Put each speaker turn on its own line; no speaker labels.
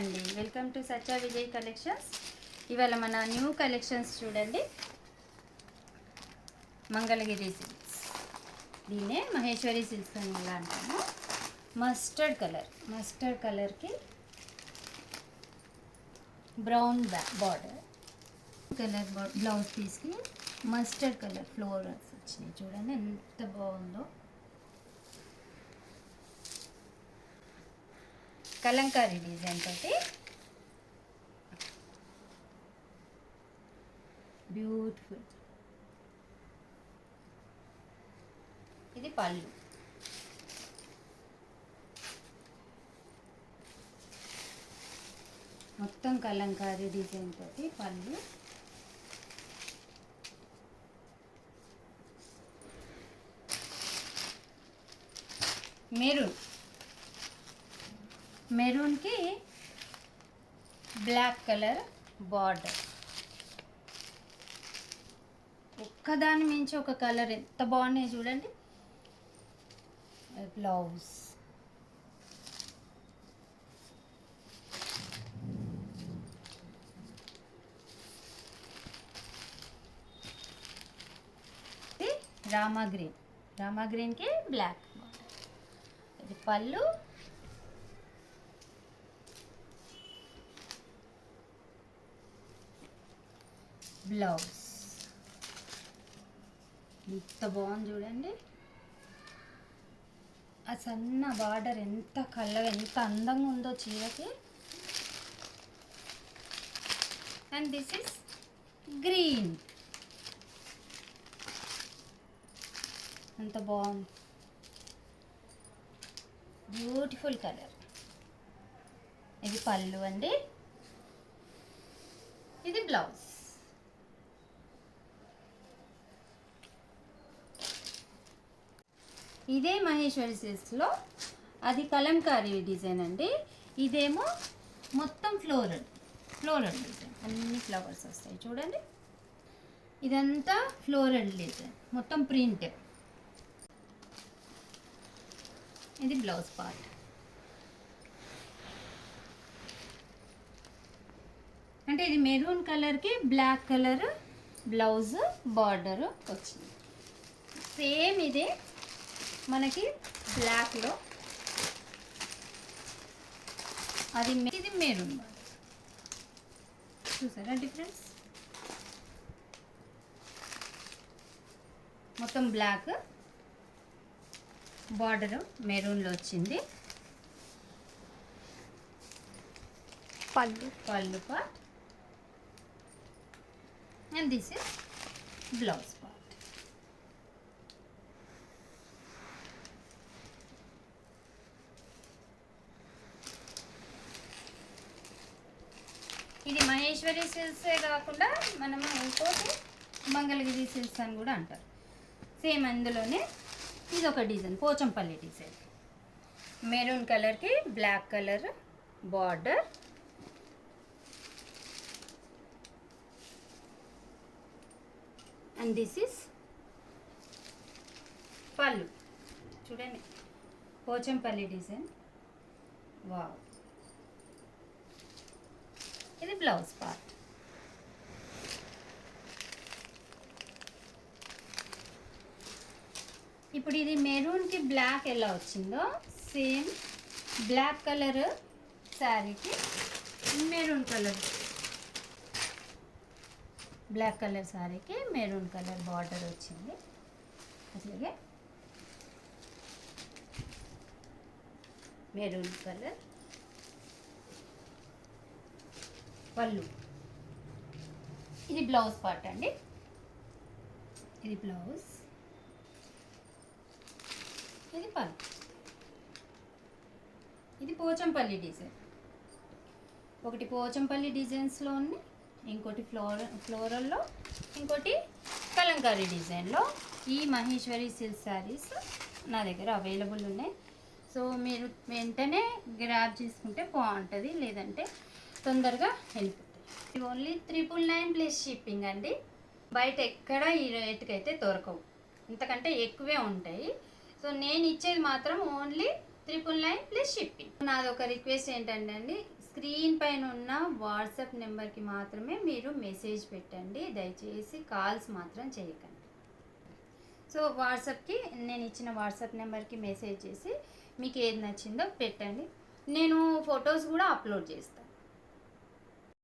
అండి, welcome to Satya Vijay collections. ఇవాళ మన న్యూ కలెక్షన్స్ చూడండి. మంగళగిరి సిల్క్స్, దీన్నే మహేశ్వరి సిల్క్స్ అని ఇలా అంటాము. మస్టర్డ్ కలర్కి బ్రౌన్ బార్డర్, కలర్ బ్లౌజ్ పీస్కి మస్టర్డ్ కలర్ ఫ్లోరల్స్ వచ్చినాయి. చూడండి ఎంత బాగుందో. కలంకారీ డిజైన్ తోటి బ్యూటిఫుల్. ఇది పళ్ళు. మొత్తం కలంకారీ డిజైన్ తోటి పళ్ళు. మెరూన్కి బ్లాక్ కలర్ బార్డర్. ఒక్కదాని మించి ఒక కలర్ ఎంత బాగున్నాయి చూడండి. బ్లౌజ్ రామా గ్రీన్కి బ్లాక్ బార్డర్. ఇది పళ్ళు. బ్లౌజ్ ఎంత బాగుంది చూడండి. ఆ సన్న బార్డర్ ఎంత ఎంత అందంగా ఉందో చీరకి. And this is green. ఎంత బాగుంది, బ్యూటిఫుల్ కలర్. ఇది పళ్ళు అండి, ఇది బ్లౌజ్. ఇదే మహేశ్వరి సిల్క్స్లో అది కలంకారీ డిజైన్ అండి. ఇదేమో మొత్తం ఫ్లోరల్ డిజైన్, అన్ని ఫ్లవర్స్ వస్తాయి చూడండి. ఇదంతా ఫ్లోరల్ డిజైన్, మొత్తం ప్రింట్. ఇది బ్లౌజ్ పార్ట్. అంటే ఇది మెరూన్ కలర్కి బ్లాక్ కలర్ బ్లౌజ్ బార్డర్ వచ్చింది. సేమ్ ఇదే మనకి బ్లాక్లో ఇది మెరూన్ బార్డర్. చూసారా డిఫరెన్స్? మొత్తం బ్లాక్ బార్డర్ మెరూన్లో వచ్చింది. పళ్ళు part. And this is blouse part. ఇది మహేశ్వరి సిల్క్సే కాకుండా మనము ఇంకోటి మంగళగిరి సిల్క్స్ అని కూడా అంటారు. సేమ్ అందులోనే ఇది ఒక డిజైన్, పోచంపల్లి డిజైన్. మెరూన్ కలర్కి black colour border. And this is pallu. చూడండి పోచంపల్లి డిజైన్. వావ్. ఇది బ్లౌజ్ పార్ట్. ఇప్పుడు ఇది మెరూన్కి బ్లాక్ ఎలా వచ్చిందో సేమ్ బ్లాక్ కలర్ శారీకి మెరూన్ కలర్, బ్లాక్ కలర్ శారీకి మెరూన్ కలర్ బార్డర్ వచ్చింది. అట్లాగే మెరూన్ కలర్ పళ్ళు. ఇది బ్లౌజ్ పార్ట్ అండి. ఇది బ్లౌజ్, ఇది పళ్ళు. ఇది పోచంపల్లి డిజైన్. ఒకటి పోచంపల్లి డిజైన్స్లో ఉంది, ఇంకోటి ఫ్లోరల్లో, ఇంకోటి కలంకారీ డిజైన్లో. ఈ మహేశ్వరి సిల్క్ శారీస్ నా దగ్గర అవైలబుల్ ఉన్నాయి. సో మీరు వెంటనే గ్రాబ్ చేసుకుంటే బాగుంటుంది, లేదంటే తొందరగా వెళ్ళిపోతాయి. ఇది ఓన్లీ 999 ప్లస్ షిప్పింగ్ అండి. బయట ఎక్కడ ఈ రేట్కి అయితే దొరకవు, ఇంతకంటే ఎక్కువే ఉంటాయి. సో నేను ఇచ్చేది మాత్రం ఓన్లీ 999 ప్లస్ షిప్పింగ్. నాది ఒక రిక్వెస్ట్ ఏంటంటే అండి, స్క్రీన్ పైన ఉన్న వాట్సాప్ నెంబర్కి మాత్రమే మీరు మెసేజ్ పెట్టండి, దయచేసి కాల్స్ మాత్రం చేయకండి. సో వాట్సాప్కి నేను ఇచ్చిన వాట్సాప్ నెంబర్కి మెసేజ్ చేసి మీకు ఏది నచ్చిందో పెట్టండి. నేను ఫొటోస్ కూడా అప్లోడ్ చేస్తాను.